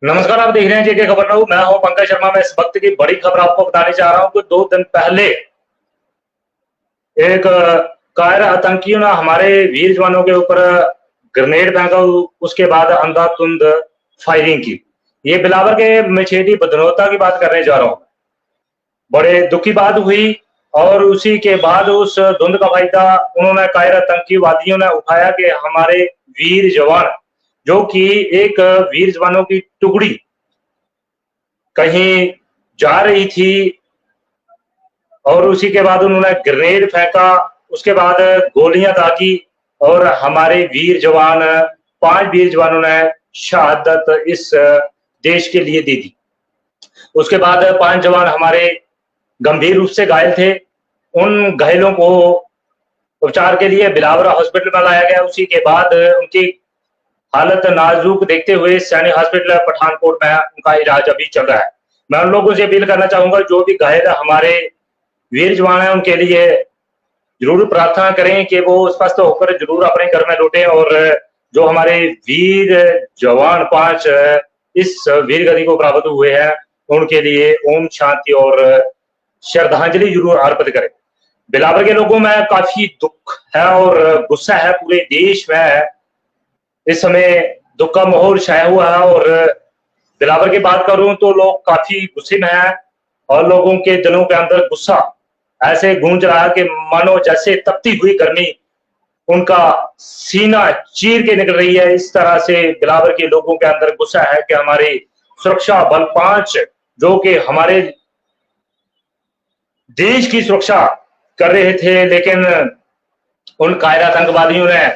नमस्कार, आप देख रहे हैं जेके खबर नऊ। मैं हूं पंकज शर्मा। मैं इस वक्त की बड़ी खबर आपको बताने जा रहा हूं कि 2 दिन पहले एक कायर आतंकियों ने हमारे वीर जवानों के ऊपर ग्रेनेड फेंका। उसके बाद अंधाधुंध फायरिंग की। ये बिलावर के मछेटी बदनौता की बात करने जा रहा हूं। बड़े दुख की बात हुई और उसी के बाद उस धुंध का फायदा उन्होंने कायर आतंकीवादियों ने उठाया कि हमारे वीर जवान, जो कि एक वीर जवानों की टुकड़ी कहीं जा रही थी, और उसी के बाद उन्होंने ग्रेनेड फेंका। उसके बाद गोलियां दागी और हमारे वीर जवान, 5 वीर जवानों ने शहादत इस देश के लिए दे दी। उसके बाद 5 जवान हमारे गंभीर रूप से घायल थे। उन घायलों को उपचार के लिए बिलावरा हॉस्पिटल में लाया गया। उसी के बाद उनकी हालत नाजुक देखते हुए सैनिक हॉस्पिटल पठानकोट में उनका इलाज अभी चल रहा है। मैं उन लोगों से अपील करना चाहूंगा, जो भी घायल हमारे वीर जवान हैं, उनके लिए जरूर प्रार्थना करें कि वो स्वस्थ होकर जरूर अपने घर में लौटें। और जो हमारे वीर जवान 5 इस वीर गति को प्राप्त हुए हैं, उनके लिए ओम शांति और श्रद्धांजलि जरूर अर्पित करें। बिलावर के लोगों में काफी दुख है और गुस्सा है। पूरे देश में इस समय दुख का माहौल छाया हुआ है। और बिलावर की बात करूं तो लोग काफी गुस्से में हैं और लोगों के दिलों के अंदर गुस्सा ऐसे गूंज रहा है कि मानो जैसे तपती हुई गर्मी उनका सीना चीर के निकल रही है। इस तरह से बिलावर के लोगों के अंदर गुस्सा है कि हमारे सुरक्षा बल 5, जो कि हमारे देश की सुरक्षा कर रहे थे, लेकिन उन कायर आतंकवादियों ने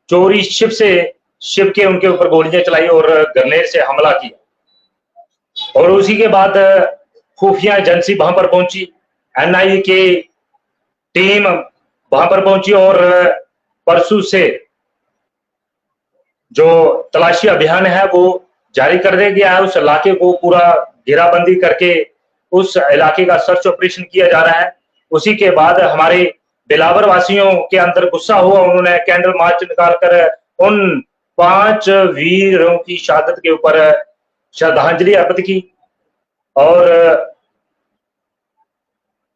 चोरी शिव के उनके ऊपर गोलियां चलाई और ग्रेनेड से हमला किया। और उसी के बाद खुफिया एजेंसी वहां पर पहुंची, एनआईए की टीम वहां पर पहुंची और परसों से जो तलाशी अभियान है वो जारी कर दिया गया है। उस इलाके को पूरा घेराबंदी करके उस इलाके का सर्च ऑपरेशन किया जा रहा है। उसी के बाद हमारे बिलावर वासियों के अंदर गुस्सा हुआ। उन्होंने कैंडल मार्च निकालकर उन 5 वीरों की शहादत के ऊपर श्रद्धांजलि अर्पित की। और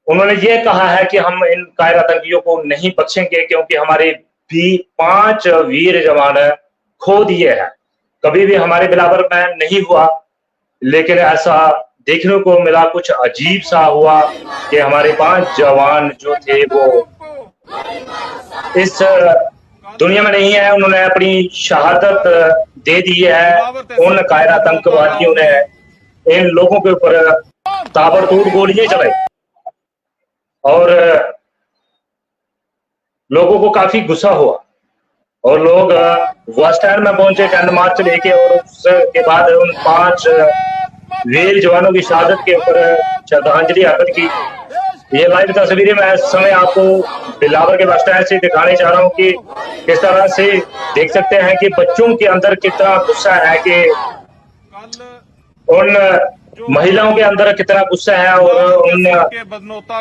उन्होंने ये कहा है कि हम इन कायर आतंकियों को नहीं बख्शेंगे, क्योंकि हमारे भी 5 वीर जवान खो दिए हैं। कभी भी हमारे बिलावर में नहीं हुआ, लेकिन ऐसा देखने को मिला, कुछ अजीब सा हुआ कि हमारे 5 जवान जो थे वो इस दुनिया में नहीं है। उन्होंने अपनी शहादत दे दी है। उन कायर आतंकवादियों ने इन लोगों के ऊपर ताबड़तोड़ गोलियां चलाई और लोगों को काफी गुस्सा हुआ और लोग बस स्टैंड में पहुंचे कैंडल मार्च लेके। और उसके बाद उन 5 वीर जवानों की शहादत के ऊपर श्रद्धांजलि अर्पित की। ये लाइव तस्वीरें मैं इस समय आपको बिलावर के बस स्टैंड से दिखाने जा रहा हूँ कि किस तरह से देख सकते हैं कि बच्चों के अंदर कितना गुस्सा है, कि उन महिलाओं के अंदर कितना गुस्सा है और उन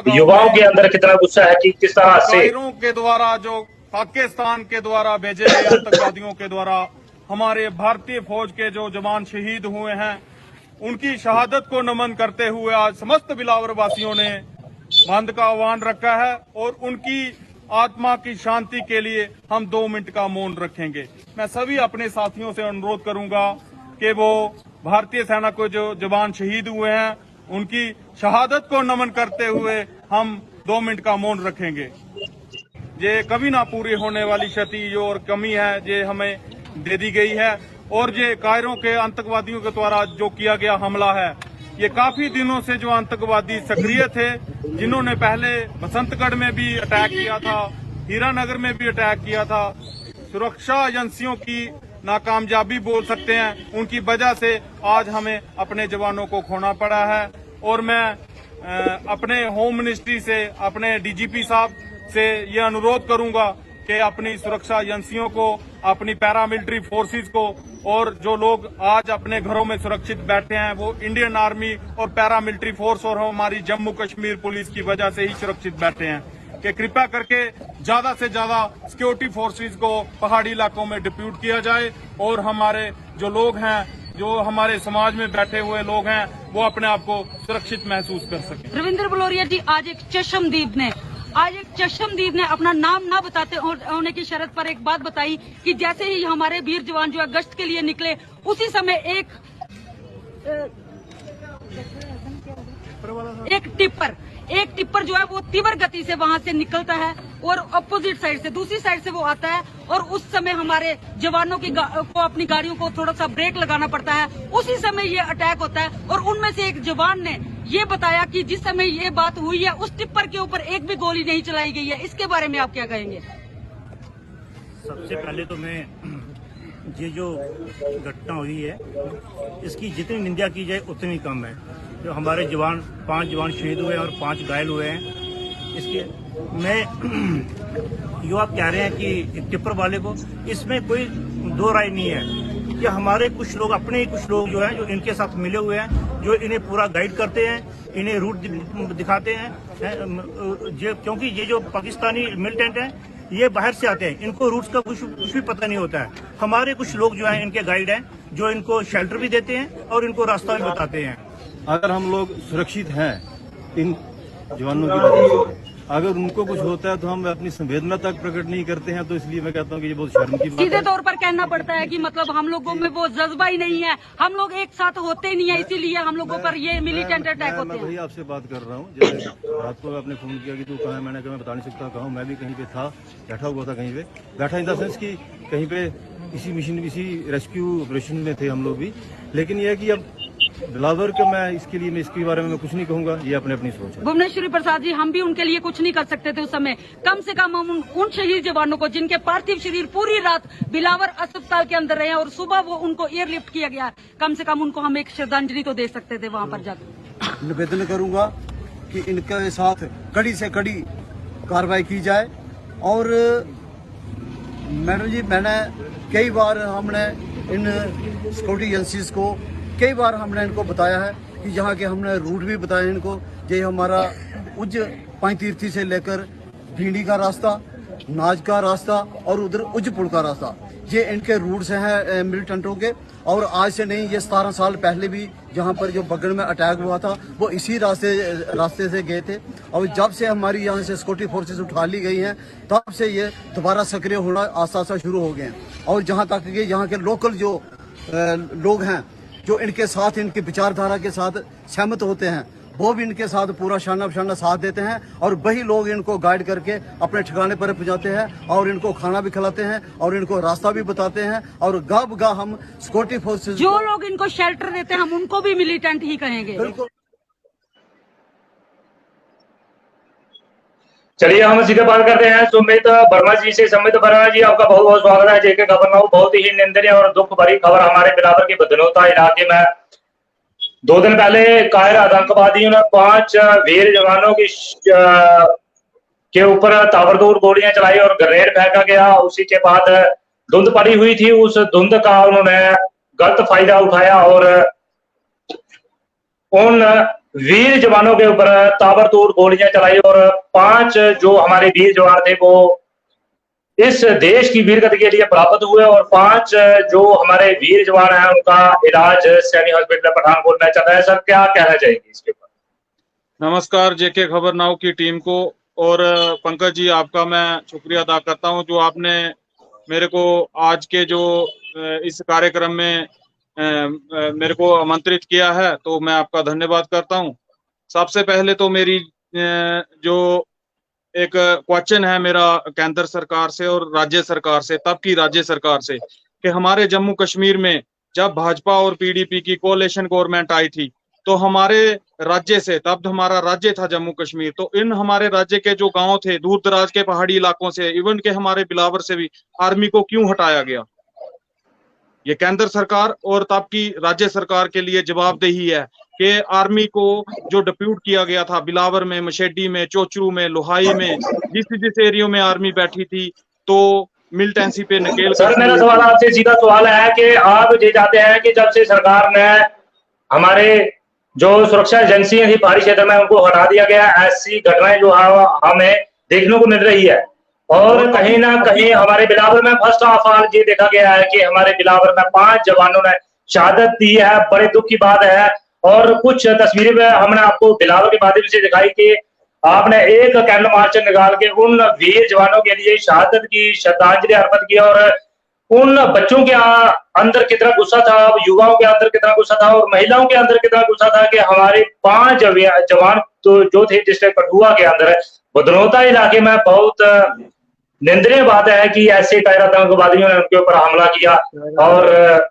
युवाओं के अंदर कितना गुस्सा है कि किस तरह से के द्वारा, जो पाकिस्तान के द्वारा भेजे गए आतंकवादियों के द्वारा हमारे भारतीय फौज के जो जवान शहीद हुए हैं, उनकी शहादत को नमन करते हुए आज समस्त बिलावर वासियों ने बंद का आह्वान रखा है। और उनकी आत्मा की शांति के लिए हम 2 मिनट का मौन रखेंगे। मैं सभी अपने साथियों से अनुरोध करूंगा कि वो भारतीय सेना को जो जवान शहीद हुए हैं, उनकी शहादत को नमन करते हुए हम 2 मिनट का मौन रखेंगे। ये कभी ना पूरी होने वाली क्षति जो और कमी है, ये हमें दे दी गई है। और ये कायरों के आतंकवादियों के द्वारा जो किया गया हमला है, ये काफी दिनों से जो आतंकवादी सक्रिय थे, जिन्होंने पहले बसंतगढ़ में भी अटैक किया था, हीरानगर में भी अटैक किया था, सुरक्षा एजेंसियों की नाकामयाबी बोल सकते हैं, उनकी वजह से आज हमें अपने जवानों को खोना पड़ा है। और मैं अपने होम मिनिस्ट्री से, अपने डीजीपी साहब से ये अनुरोध करूंगा कि अपनी सुरक्षा एजेंसियों को, अपनी पैरामिलिट्री फोर्सेस को, और जो लोग आज अपने घरों में सुरक्षित बैठे हैं, वो इंडियन आर्मी और पैरामिलिट्री फोर्स और हमारी जम्मू कश्मीर पुलिस की वजह से ही सुरक्षित बैठे हैं, कि कृपया करके ज्यादा से ज्यादा सिक्योरिटी फोर्सेस को पहाड़ी इलाकों में डिप्यूट किया जाए और हमारे जो लोग हैं जो हमारे समाज में बैठे हुए लोग हैं वो अपने आप को सुरक्षित महसूस कर सकें। रविंद्र बलोरिया जी, आज एक चशमदीद ने अपना नाम ना बताते होने की शर्त पर एक बात बताई कि जैसे ही हमारे वीर जवान जो है गश्त के लिए निकले, उसी समय एक टिप्पर जो है वो तीव्र गति से वहां से निकलता है और अपोजिट साइड से, दूसरी साइड से वो आता है और उस समय हमारे जवानों को अपनी गाड़ियों को थोड़ा सा ब्रेक लगाना पड़ता है। उसी समय ये अटैक होता है और उनमें से एक जवान ने ये बताया कि जिस समय ये बात हुई है उस टिप्पर के ऊपर एक भी गोली नहीं चलाई गई है। इसके बारे में आप क्या कहेंगे? सबसे पहले तो मैं ये जो घटना हुई है इसकी जितनी निंदा की जाए उतनी कम है। जो हमारे जवान 5 जवान शहीद हुए और 5 घायल हुए हैं, इसके मैं जो आप कह रहे हैं कि टिप्पर वाले को, इसमें कोई दो राय नहीं है कि हमारे कुछ लोग, अपने ही कुछ लोग जो हैं जो इनके साथ मिले हुए हैं, जो इन्हें पूरा गाइड करते हैं, इन्हें रूट दिखाते हैं। क्योंकि ये जो पाकिस्तानी मिलिटेंट हैं ये बाहर से आते हैं, इनको रूट्स का कुछ भी पता नहीं होता है। हमारे कुछ लोग जो हैं इनके गाइड हैं, जो इनको शेल्टर भी देते हैं और इनको रास्ता भी बताते हैं। अगर हम लोग सुरक्षित हैं इन जवानों की वजह से, अगर उनको कुछ होता है तो हम अपनी संवेदना तक प्रकट नहीं करते हैं, तो इसलिए मैं कहता हूँ कि ये बहुत शर्म की बात है। सीधे तौर पर कहना पड़ता है कि मतलब हम लोगों में वो जज्बा ही नहीं है, हम लोग एक साथ होते नहीं है, इसीलिए हम लोगों पर ये मिलिटेंट अटैक होते हैं। मैं भैया आपसे बात कर रहा हूँ, जैसे रात को आपने फोन किया कि तू कहाँ है, मैंने कहा मैं बता नहीं सकता कहाँ। मैं भी कहीं पे था, बैठा हुआ था कहीं पे, बैठा इन द सेंस कि कहीं पे इसी रेस्क्यू ऑपरेशन में थे हम लोग भी। लेकिन ये है कि अब बिलावर के मैं इसके बारे में कुछ नहीं कहूंगा, ये अपने अपनी सोच है। भुवनेश्वरी प्रसाद जी, हम भी उनके लिए कुछ नहीं कर सकते थे उस समय। कम से कम हम उन शहीद जवानों को, जिनके पार्थिव शरीर पूरी रात बिलावर अस्पताल के अंदर रहे और सुबह वो उनको एयरलिफ्ट किया गया, कम से कम उनको हम एक श्रद्धांजलि तो दे सकते थे वहाँ पर जाकर। निवेदन करूंगा कि इनके साथ कड़ी से कड़ी कार्रवाई की जाए। और मैडम जी, मैंने कई बार हमने इन सिक्योरिटी एजेंसीज को कई बार हमने इनको बताया है कि यहाँ के हमने रूट भी बताया इनको। ये हमारा उज्ज पांतीर्थी से लेकर भिंडी का रास्ता, नाज का रास्ता और उधर उज्जपुर का रास्ता, ये इनके रूट्स हैं मिलिटेंटों के। और आज से नहीं, ये 17 साल पहले भी जहाँ पर जो बगड़ में अटैक हुआ था वो इसी रास्ते से गए थे। और जब से हमारी यहाँ से सिक्योरिटी फोर्सेस उठा ली गई हैं, तब से ये दोबारा सक्रिय होना आस्ता आस्ता शुरू हो गए हैं। और जहाँ तक कि यहाँ के लोकल जो लोग हैं, जो इनके साथ, इनकी विचारधारा के साथ सहमत होते हैं, वो भी इनके साथ पूरा शाना बशाना साथ देते हैं। और वही लोग इनको गाइड करके अपने ठिकाने पर पहुंचाते हैं और इनको खाना भी खिलाते हैं और इनको रास्ता भी बताते हैं। और गाह बगाह हम सिक्योरिटी फोर्सेस, जो लोग इनको शेल्टर देते हैं, हम उनको भी मिलिटेंट ही कहेंगे। बिल्कुल। चलिए हम सीधे बात करते हैं सुमित वर्मा जी से। सुमित वर्मा जी, आपका बहुत बहुत स्वागत है जेके खबर में। बहुत ही निंदनीय और दुख भरी खबर हमारे बिलावर के बदनौता इलाके में 2 दिन पहले कायर आतंकवादियों ने 5 वीर जवानों के ऊपर ताबड़तोड़ गोलियां चलाई और ग्रेनेड फेंका गया। उसी के बाद धुंध पड़ी हुई थी, उस धुंध का उन्होंने गलत फायदा उठाया और उन वीर जवानों के ऊपर ताबड़तोड़ गोलियां चलाई और 5 जो हमारे वीर जवान थे वो इस देश की वीरगति के लिए प्राप्त हुए। और 5 जो हमारे वीर जवान हैं उनका इलाज सैनी हॉस्पिटल पठानकोट में चल रहा है। सर, क्या कहना चाहेंगे इसके ऊपर? नमस्कार जेके खबर नाउ की टीम को, और पंकज जी आपका मैं शुक्रिया अदा करता हूं जो आपने मेरे को आज के जो इस कार्यक्रम में मेरे को आमंत्रित किया है, तो मैं आपका धन्यवाद करता हूं। सबसे पहले तो मेरी जो एक क्वेश्चन है मेरा केंद्र सरकार से और राज्य सरकार से, तब की राज्य सरकार से, कि हमारे जम्मू कश्मीर में जब भाजपा और पीडीपी की कोalition गवर्नमेंट आई थी, तो हमारे राज्य से, तब हमारा राज्य था जम्मू कश्मीर, तो इन हमारे राज्य के जो गांव थे, दूर दराज के पहाड़ी इलाकों से, इवन के हमारे बिलावर से भी आर्मी को क्यों हटाया गया? ये केंद्र सरकार और तब की राज्य सरकार के लिए जवाबदेही है कि आर्मी को जो डिप्यूट किया गया था बिलावर में, मशेडी में, चोचरू में, लोहाई में, जिस एरियो में आर्मी बैठी थी, तो मिलिटेंसी पे नकेल। सर, मेरा सवाल आपसे सीधा सवाल है कि आप ये चाहते हैं कि जब से सरकार ने हमारे जो सुरक्षा एजेंसियां थी पहाड़ी क्षेत्र में उनको हटा दिया गया, ऐसी घटनाएं जो हमें देखने को मिल रही है। और कहीं ना कहीं हमारे बिलावर में फर्स्ट ऑफ ऑल ये देखा गया है कि हमारे बिलावर में 5 जवानों ने शहादत दी है, बड़े दुख की बात है। और कुछ तस्वीरें में हमने आपको बिलावल के माध्यम से दिखाई कि आपने एक कैंडल मार्च निकाल के उन वीर जवानों के लिए शहादत की श्रद्धांजलि अर्पित की, और उन बच्चों के अंदर कितना गुस्सा था, युवाओं के अंदर कितना गुस्सा था और महिलाओं के अंदर कितना गुस्सा था कि हमारे 5 जवान तो जो थे डिस्ट्रिक्ट कठुआ के अंदर बदनौता इलाके में बहुत निंदनीय बात है कि ऐसे कायरा आतंकवादियों ने उनके ऊपर हमला किया और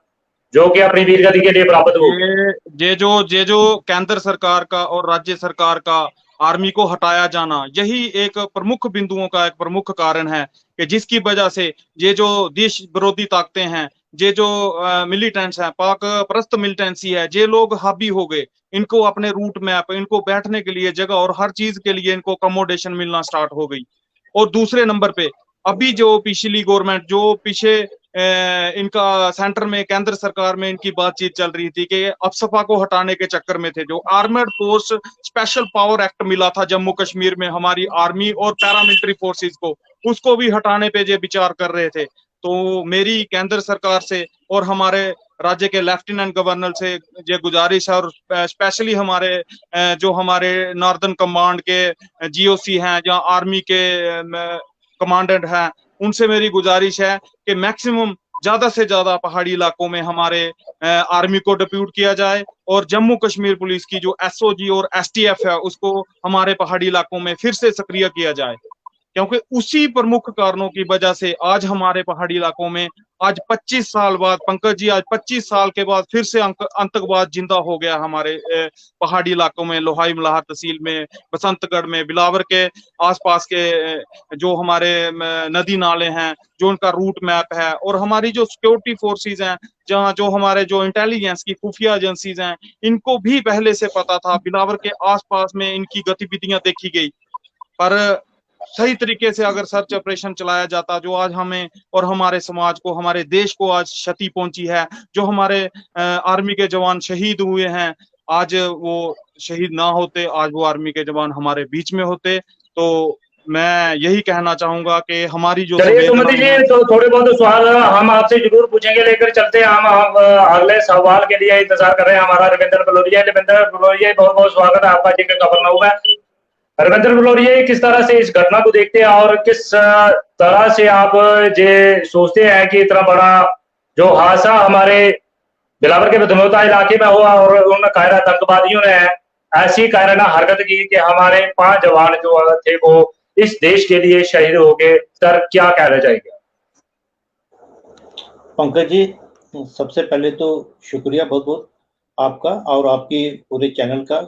जो कि अपनी वीरगति के लिए प्राप्त हो। ये जो केंद्र सरकार का और राज्य सरकार का आर्मी को हटाया जाना, यही एक प्रमुख बिंदुओं का एक प्रमुख कारण है कि जिसकी वजह से ये जो देश विरोधी ताकतें हैं, ये जो मिलिटेंट्स हैं, पाक परस्त मिलिटेंसी है, ये लोग हावी हो गए। इनको अपने रूट मैप, इनको बैठने के लिए जगह और हर चीज के लिए इनको अकोमोडेशन मिलना स्टार्ट हो गई। और दूसरे नंबर पे अभी जो पिछली गवर्नमेंट, जो पीछे इनका सेंटर में केंद्र सरकार में इनकी बातचीत चल रही थी कि अफसपा को हटाने के चक्कर में थे, जो armoured force special power act मिला था जम्मू कश्मीर में हमारी आर्मी और पैरामिलिट्री फोर्सेस को, उसको भी हटाने पे ये विचार कर रहे थे। तो मेरी केंद्र सरकार से और हमारे राज्य के लेफ्टिनेंट गवर्नर से ये गुजारिश है, और स्पेशली हमारे जो हमारे नॉर्दर्न कमांड के जीओसी हैं, जहाँ आर्मी के कमांडेंट हैं, उनसे मेरी गुजारिश है कि मैक्सिमम ज्यादा से ज्यादा पहाड़ी इलाकों में हमारे आर्मी को डिप्यूट किया जाए और जम्मू कश्मीर पुलिस की जो एसओजी और एसटीएफ है उसको हमारे पहाड़ी इलाकों में फिर से सक्रिय किया जाए, क्योंकि उसी प्रमुख कारणों की वजह से आज हमारे पहाड़ी इलाकों में आज 25 साल बाद, पंकज जी, आज 25 साल के बाद फिर से आतंकवाद जिंदा हो गया हमारे पहाड़ी इलाकों में, लोहाई मल्हार तहसील में, बसंतगढ़ में, बिलावर के आसपास के जो हमारे नदी नाले हैं, जो उनका रूट मैप है, और हमारी जो सिक्योरिटी फोर्सेस हैं, जहाँ जो हमारे जो इंटेलिजेंस की खुफिया एजेंसीज हैं, इनको भी पहले से पता था, बिलावर के आसपास में इनकी गतिविधियां देखी गई। पर सही तरीके से अगर सर्च ऑपरेशन चलाया जाता, जो आज हमें और हमारे समाज को, हमारे देश को आज क्षति पहुंची है, जो हमारे आर्मी के जवान शहीद हुए हैं, आज वो शहीद ना होते, आज वो आर्मी के जवान हमारे बीच में होते। तो मैं यही कहना चाहूंगा कि हमारी जो सुमति जी, तो थोड़े बहुत सवाल हम आपसे जरूर पूछेंगे, लेकर चलते हैं हम अगले सवाल के लिए इंतजार कर रहे हैं। हमारा रविंद्र बलोरिया, बहुत बहुत स्वागत है आपका जी के खबरनामा में। रविंद्र बलोरिया, किस तरह से इस घटना को देखते हैं और किस तरह से आप ये सोचते हैं कि इतना बड़ा जो हादसा हमारे बिलावर के बदनौता इलाके में हुआ और उन कायरा आतंकवादियों ने ऐसी कायराना हरकत की कि हमारे 5 जवान जो थे वो इस देश के लिए शहीद हो गए। सर, क्या कहना चाहेंगे? पंकज जी, सबसे पहले तो शुक्रिया बहुत बहुत आपका और आपकी पूरे चैनल का।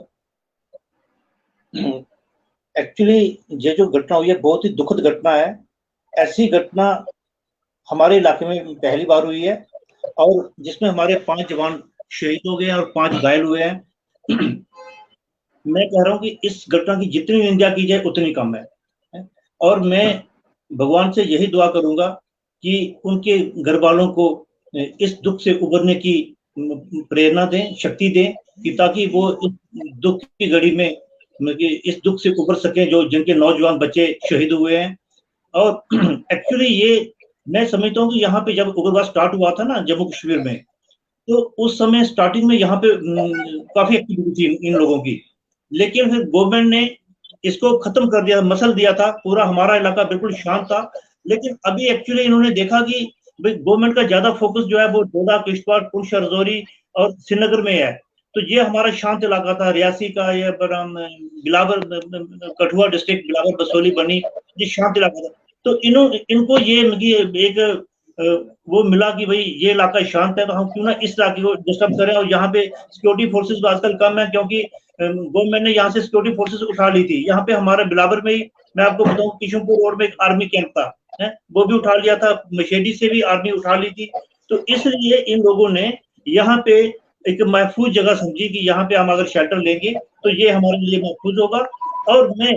एक्चुअली ये जो घटना हुई है बहुत ही दुखद घटना है। ऐसी घटना हमारे इलाके में पहली बार हुई है और जिसमें हमारे 5 जवान शहीद हो गए और 5 घायल हुए हैं। मैं कह रहा हूं कि इस घटना की जितनी निंदा की जाए उतनी कम है, और मैं भगवान से यही दुआ करूंगा कि उनके घर वालों को इस दुख से उबरने की प्रेरणा दें, शक्ति दें, कि ताकि वो इस दुख की घड़ी में इस दुख से उबर सके जो जिनके नौजवान बच्चे शहीद हुए हैं। और एक्चुअली ये मैं समझता हूँ कि यहाँ पे जब उग्रवाद स्टार्ट हुआ था ना जम्मू कश्मीर में, तो उस समय स्टार्टिंग में यहाँ पे काफी एक्टिविटी थी इन लोगों की, लेकिन फिर गवर्नमेंट ने इसको खत्म कर दिया, मसल दिया था, पूरा हमारा इलाका बिल्कुल शांत था। लेकिन अभी एक्चुअली इन्होंने देखा कि गवर्नमेंट का ज्यादा फोकस जो है वो डोडा, किश्तवाड़, पुंछ, राजौरी और श्रीनगर में है। तो ये हमारा शांत इलाका था, रियासी का, ये बिलावर, कठुआ डिस्ट्रिक्ट, बिलावर, बसोली, बनी, ये शांत इलाका था। तो इनको ये एक वो मिला कि भाई ये इलाका शांत है, तो हम क्यों ना इस इलाके को डिस्टर्ब करें। और यहाँ पे सिक्योरिटी फोर्सेस आजकल कम है, क्योंकि गवर्नमेंट ने यहाँ से सिक्योरिटी फोर्सेस उठा ली थी। यहाँ पे हमारे बिलावर में ही मैं आपको बताऊं, किशनपुर रोड में एक आर्मी कैंप था, वो भी उठा लिया था, मशेडी से भी आर्मी उठा ली थी। तो इसलिए इन लोगों ने यहाँ पे एक महफूज जगह समझी कि यहाँ पे हम अगर शेल्टर लेंगे तो ये हमारे लिए महफूज होगा। और मैं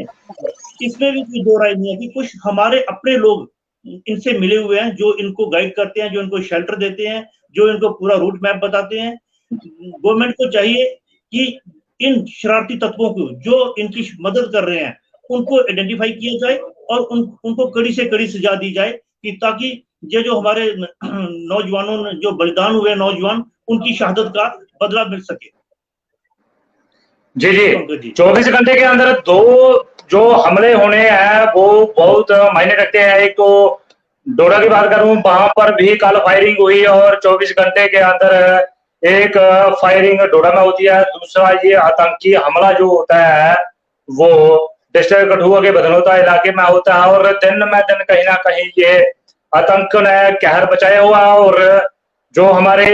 इसमें भी कोई दो राय नहीं है कि कुछ हमारे अपने लोग इनसे मिले हुए हैं, जो इनको गाइड करते हैं, जो इनको शेल्टर देते हैं, जो इनको पूरा रूट मैप बताते हैं। गवर्नमेंट को चाहिए कि इन शरारती तत्वों को जो इनकी मदद कर रहे हैं उनको आइडेंटिफाई किया जाए और उनको कड़ी से कड़ी सजा दी जाए, कि ताकि ये जो हमारे नौजवानों ने जो बलिदान हुए नौजवान, उनकी शहादत का बदला मिल सके। जी पंकज जी, जी। 24 घंटे के अंदर 2 जो हमले होने हैं वो बहुत मायने रखते हैं। एक तो डोडा की बात करूं, वहां पर भी कल फायरिंग हुई और 24 घंटे के अंदर एक फायरिंग डोडा में होती है। दूसरा ये आतंकी हमला जो होता है वो डिस्ट्रिक्ट कठुआ के बदनौता इलाके में होता है और दिन में दिन कहीं ना कहीं ये आतंक ने कहर बचाया हुआ है और जो हमारे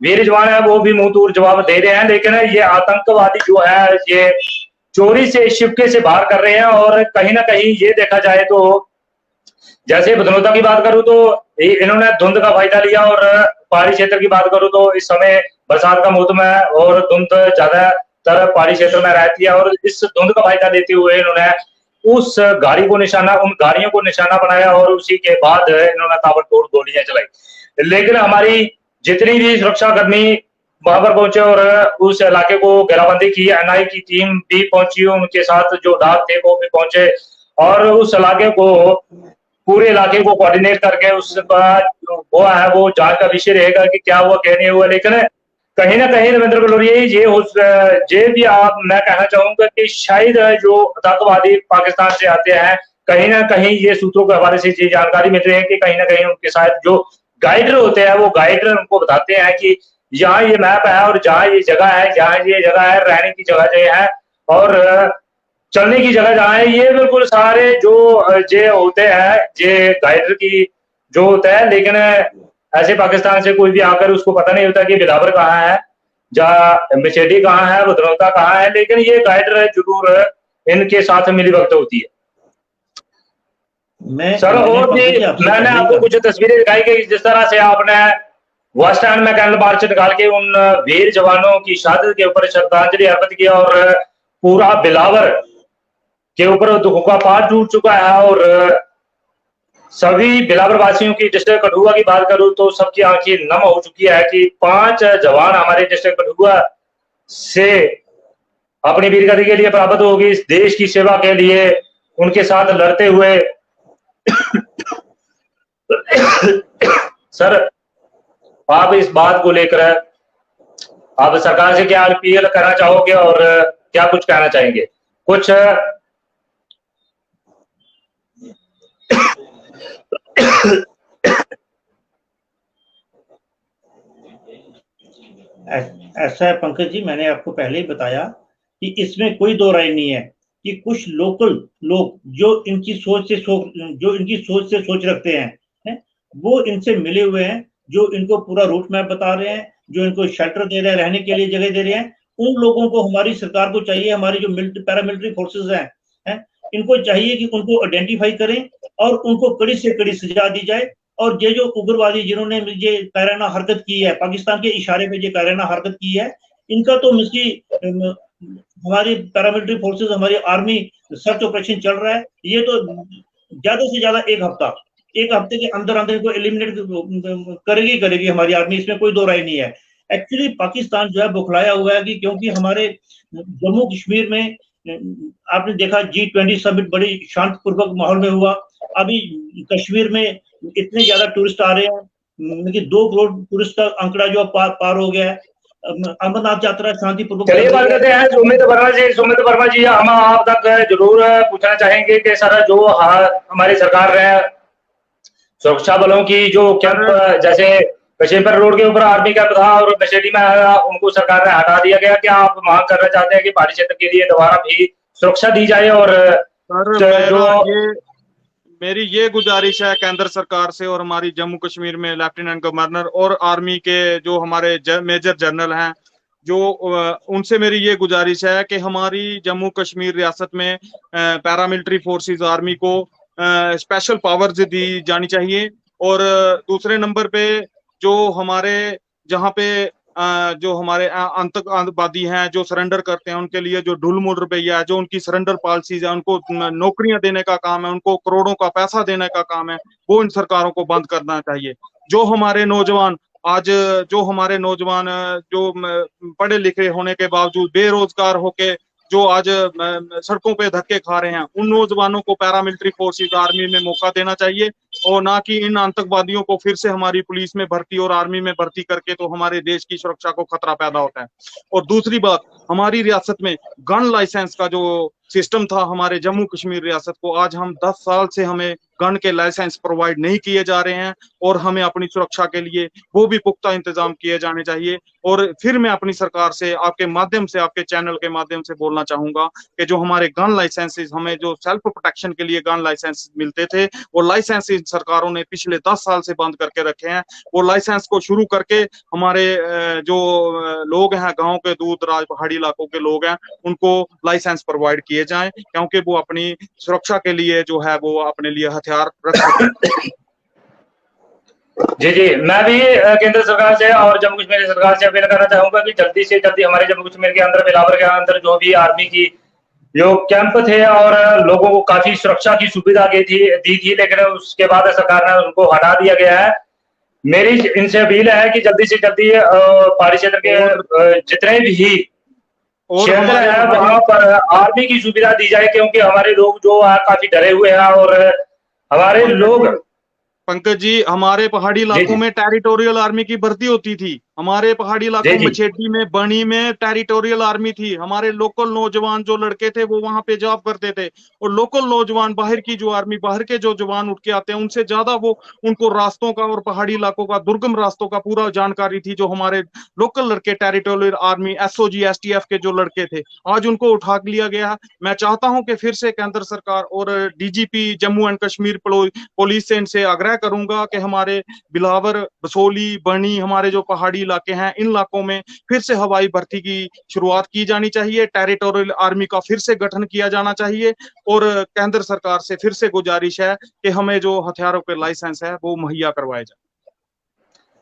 वीर जवान है वो भी मुंह तोड़ जवाब दे रहे हैं। लेकिन ये आतंकवादी जो है ये चोरी से शिपके से बाहर कर रहे हैं और कहीं ना कहीं ये देखा जाए तो जैसे बदनौता की बात करूं तो इन्होंने धुंध का फायदा लिया और पहाड़ी क्षेत्र की बात करूं तो इस समय बरसात का मौसम है और धुंध ज्यादातर पहाड़ी क्षेत्र में रहती है और इस धुंध का फायदा लेते हुए इन्होंने उस गाड़ी को निशाना उन गाड़ियों को निशाना बनाया और उसी के बाद इन्होंने ताबड़तोड़ गोलियां चलाई। लेकिन हमारी जितनी भी सुरक्षाकर्मी वहां पर पहुंचे और उस इलाके को घेराबंदी की, एनआई की टीम भी पहुंची, उनके साथ जो डाक थे वो भी पहुंचे और उस इलाके को पूरे इलाके को कोऑर्डिनेट करके उसका वो है वो जांच का विषय रहेगा कि क्या हुआ क्या नहीं हुआ। लेकिन कहीं ना कहीं रविंद्र गलोरिया ये भी आप मैं कहना चाहूंगा कि शायद जो आतंकवादी पाकिस्तान से आते हैं कहीं ना कहीं ये सूत्रों के हवाले से ये जानकारी मिल रही है कि कहीं ना कहीं उनके साथ जो गाइडर होते हैं वो गाइडर उनको बताते हैं कि यहाँ ये मैप है और जहाँ ये जगह है, जहाँ ये जगह है, रहने की जगह जो है और चलने की जगह जहाँ है, ये बिल्कुल सारे जो ये होते हैं ये गाइडर की जो होता है। लेकिन ऐसे पाकिस्तान से कोई भी आकर उसको पता नहीं होता कि बिलावर कहाँ है, जहाँ मिशेडी कहाँ है, बदनौता कहाँ है, लेकिन ये गाइडर जरूर इनके साथ मिली वक्त होती है। सर और भी मैंने आपको कुछ तस्वीरें दिखाई कि जिस तरह से आपने बस स्टैंड में कैंडल मार्च निकाल के उन वीर जवानों की शहादत के ऊपर श्रद्धांजलि अर्पित किया और पूरा बिलावर के ऊपर दुखों का पहाड़ टूट चुका है और सभी बिलावर वासियों की डिस्ट्रिक्ट कठुआ की बात करूं तो सबकी आंखें नम हो चुकी है कि 5 जवान हमारे डिस्ट्रिक्ट कठुआ से अपनी वीरगति के लिए प्राप्त होगी, इस देश की सेवा के लिए उनके साथ लड़ते हुए सर आप इस बात को लेकर आप सरकार से क्या अपील करना चाहोगे और क्या कुछ कहना चाहेंगे? कुछ ऐसा है पंकज जी, मैंने आपको पहले ही बताया कि इसमें कोई दो राय नहीं है कि कुछ लोकल लोग जो इनकी सोच से सोच रखते हैं वो इनसे मिले हुए हैं, जो इनको पूरा रूट मैप बता रहे हैं, जो इनको शेल्टर दे रहे हैं, रहने के लिए जगह दे रहे हैं। उन लोगों को हमारी सरकार को चाहिए, हमारी जो पैरामिलिट्री फोर्सेस हैं इनको चाहिए कि उनको आइडेंटिफाई करें और उनको कड़ी से कड़ी सजा दी जाए। और ये जो उग्रवादी जिन्होंने ये कायराना हरकत की है, पाकिस्तान के इशारे पे ये कायराना हरकत की है, इनका तो हमारी पैरामिलिट्री फोर्सेस, हमारी आर्मी सर्च ऑपरेशन चल रहा है। ये तो ज्यादा से ज्यादा एक हफ्ते के अंदर अंदर इनको एलिमिनेट करेगी हमारी आर्मी, इसमें कोई दो राय नहीं है। एक्चुअली पाकिस्तान जो है बौखलाया हुआ है कि क्योंकि हमारे जम्मू कश्मीर में आपने देखा G20 समिट बड़ी शांतिपूर्वक माहौल में हुआ। अभी कश्मीर में इतने ज्यादा टूरिस्ट आ रहे हैं कि 2 करोड़ टूरिस्ट का आंकड़ा जो पार हो गया है। अमरनाथ यात्रा शांतिपूर्वक। चलिए बात करते हैं सुमित वर्मा जी, हम आप तक जरूर पूछना चाहेंगे कि सर जो हमारी सरकार है सुरक्षा बलों की जो कैंप जैसे कशीमपुर रोड के ऊपर आर्मी कैंप था और बशेडी में उनको सरकार ने हटा दिया गया, क्या आप मांग करना चाहते हैं कि पहाड़ी क्षेत्र के लिए दोबारा भी सुरक्षा दी जाए? और मेरी ये गुजारिश है केंद्र सरकार से और हमारी जम्मू कश्मीर में लेफ्टिनेंट गवर्नर और आर्मी के जो हमारे मेजर जनरल हैं जो उनसे मेरी ये गुजारिश है कि हमारी जम्मू कश्मीर रियासत में पैरामिलिट्री फोर्सेस आर्मी को स्पेशल पावर्स दी जानी चाहिए। और दूसरे नंबर पे जो हमारे जहाँ पे जो हमारे आतंकवादी हैं जो सरेंडर करते हैं उनके लिए जो ढुल-मुल रुपया है, जो उनकी सरेंडर पॉलिसीज है, उनको नौकरियां देने का काम है, उनको करोड़ों का पैसा देने का काम है, वो इन सरकारों को बंद करना चाहिए। जो हमारे नौजवान जो पढ़े लिखे होने के बावजूद बेरोजगार होके जो आज सड़कों पे धक्के खा रहे हैं, उन नौजवानों को पैरामिलिट्री फोर्सेस आर्मी में मौका देना चाहिए और ना कि इन आतंकवादियों को फिर से हमारी पुलिस में भर्ती और आर्मी में भर्ती करके तो हमारे देश की सुरक्षा को खतरा पैदा होता है। और दूसरी बात, हमारी रियासत में गन लाइसेंस का जो सिस्टम था हमारे जम्मू कश्मीर रियासत को, आज हम 10 साल से हमें गन के लाइसेंस प्रोवाइड नहीं किए जा रहे हैं और हमें अपनी सुरक्षा के लिए वो भी पुख्ता इंतजाम किए जाने चाहिए। और फिर मैं अपनी सरकार से आपके माध्यम से, आपके चैनल के माध्यम से बोलना चाहूंगा कि जो हमारे गन लाइसेंसेस, हमें जो सेल्फ प्रोटेक्शन के लिए गन लाइसेंस मिलते थे, वो लाइसेंस सरकारों ने पिछले 10 साल से बंद करके रखे हैं। वो लाइसेंस को शुरू करके हमारे जो लोग हैं, गाँव के दूर दराज पहाड़ी इलाकों के लोग हैं, उनको लाइसेंस प्रोवाइड किए जाएं, क्योंकि वो अपनी सुरक्षा के लिए जो है वो अपने लिए हथियार रख सकते हैं। जी, मैं भी केंद्र सरकार से और जम्मू कश्मीर सरकार से अपील करना चाहूंगा कि जल्दी से जल्दी हमारे जम्मू कश्मीर के अंदर, बिलावर के अंदर जो भी आर्मी की जो कैंप थे और लोगों को काफी सुरक्षा की सुविधा दी थी, लेकिन उसके बाद सरकार ने उनको हटा दिया गया है। मेरी इनसे अपील है कि जल्दी से जल्दी पहाड़ी क्षेत्र के जितने भी क्षेत्र है वहां पर आर्मी की सुविधा दी जाए, क्योंकि हमारे लोग जो है काफी डरे हुए हैं और हमारे लोग। पंकज जी, हमारे पहाड़ी इलाकों में टेरिटोरियल आर्मी की भर्ती होती थी। हमारे पहाड़ी इलाकों में छेटी में, बनी में टेरिटोरियल आर्मी थी। हमारे लोकल नौजवान जो लड़के थे वो वहां पे जॉब करते थे, और लोकल नौजवान, बाहर की जो आर्मी, बाहर के जो जवान उठ के आते हैं, उनसे ज्यादा वो उनको रास्तों का और पहाड़ी इलाकों का, दुर्गम रास्तों का पूरा जानकारी थी। जो हमारे लोकल लड़के टेरिटोरियल आर्मी, SOG STF के जो लड़के थे, आज उनको उठा लिया गया। मैं चाहता हूं कि फिर से केंद्र सरकार और DGP Jammu and Kashmir police से इनसे आग्रह करूंगा कि हमारे बिलावर, बसोली, बनी, हमारे जो पहाड़ी इलाके हैं, इन इलाकों में फिर से हवाई भर्ती की शुरुआत की जानी चाहिए। टेरिटोरियल आर्मी का फिर से गठन किया जाना चाहिए, और केंद्र सरकार से फिर से गुजारिश है कि हमें जो हथियारों के लाइसेंस है वो मुहैया करवाए जाए।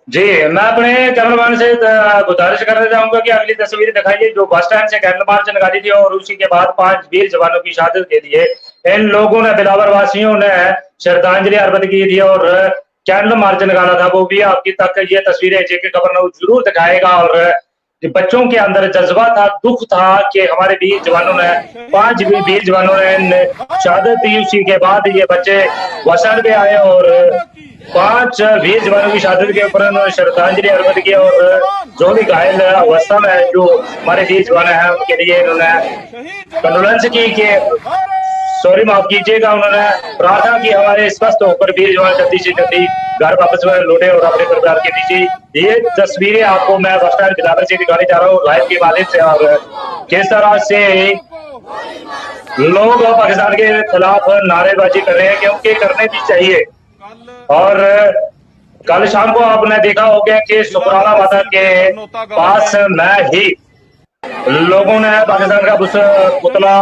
जी, मैं अपने कैमरामैन से गुजारिश करना चाहूंगा कि अगली तस्वीर दिखाइए, जो बस स्टैंड से कैंडल मार्च निकाली थी और उसी के बाद 5 वीर जवानों की शहादत के लिए इन लोगों ने, बिलावर वासियों ने श्रद्धांजलि अर्पित की थी और कैंडल मार्च निकाला था। वो भी आपकी तक ये तस्वीरें जेके खबर जरूर दिखाएगा। और बच्चों के अंदर जज्बा था, दुख था कि हमारे वीर जवानों ने, 5 वीर जवानों ने शहादत दी। उसी के बाद ये बच्चे वसन पे आए और 5 वीर जवानों की शहादत के ऊपर उन्होंने श्रद्धांजलि अर्पित की, और जो भी घायल अवस्था में है, जो हमारे वीर जवान है, उनके लिए इन्होंने कंडोलेंस की कि सॉरी, माफ कीजिएगा, उन्होंने प्रार्थना की हमारे स्वस्थ होकर वीर जवान जल्दी से जल्दी घर वापस लौटे और अपने परिवार के पीछे। ये तस्वीरें आपको मैं बस स्टैंड बिलावर से दिखाने जा रहा हूँ लाइव के माध्यम से, और किस तरह से लोग पाकिस्तान के खिलाफ नारेबाजी कर रहे हैं, क्योंकि करने भी चाहिए। और कल शाम को आपने देखा होगा कि शुक्राना माता के पास में ही लोगों ने पाकिस्तान का पुतला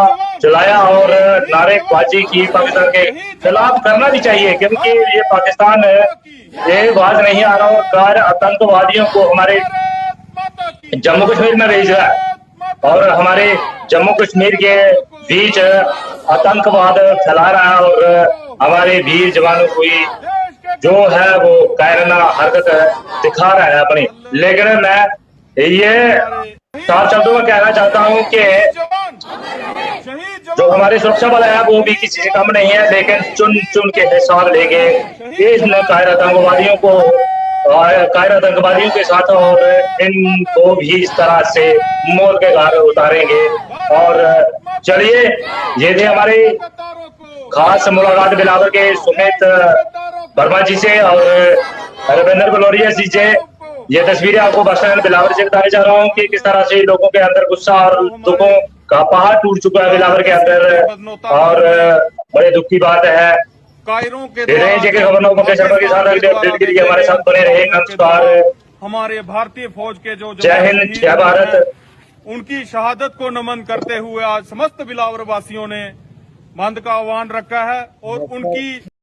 जलाया और नारेबाजी की। पाकिस्तान के खिलाफ करना भी चाहिए, क्योंकि ये पाकिस्तान ये बाज नहीं आ रहा और कार आतंकवादियों को हमारे जम्मू कश्मीर में भेज रहा है, और हमारे जम्मू कश्मीर के बीच आतंकवाद फैला रहा है, और हमारे वीर जवानों को जो है वो कायराना हरकत दिखा रहा है अपनी। लेकिन मैं ये 4 शब्दों में कहना चाहता हूं कि जो हमारे सुरक्षा बल है वो भी किसी से कम नहीं है, लेकिन चुन चुन के हिसाब लेंगे इन कायर आतंकवादियों के साथ, और इनको भी इस तरह से मौत के घाट उतारेंगे। और चलिए, ये थे हमारी खास मुलाकात बिलावर के सुमित वर्मा जी से और रविंद्र बलोरिया जी से। ये तस्वीरें आपको बस स्टैंड बिलावर से बताने जा रहा हूँ कि किस तरह से लोगों के अंदर गुस्सा और दुखों का पहाड़ टूट चुका है बिलावर के अंदर, और बड़े दुख की बात है। जेके खबर मुकेश शर्मा के साथ अगले अपडेट के लिए हमारे साथ बने रहे। नमस्कार। हमारे भारतीय फौज के जो जय हिंद, जय भारत। उनकी शहादत को नमन करते हुए आज समस्त बिलावर वासियों ने बंद का आह्वान रखा है, और उनकी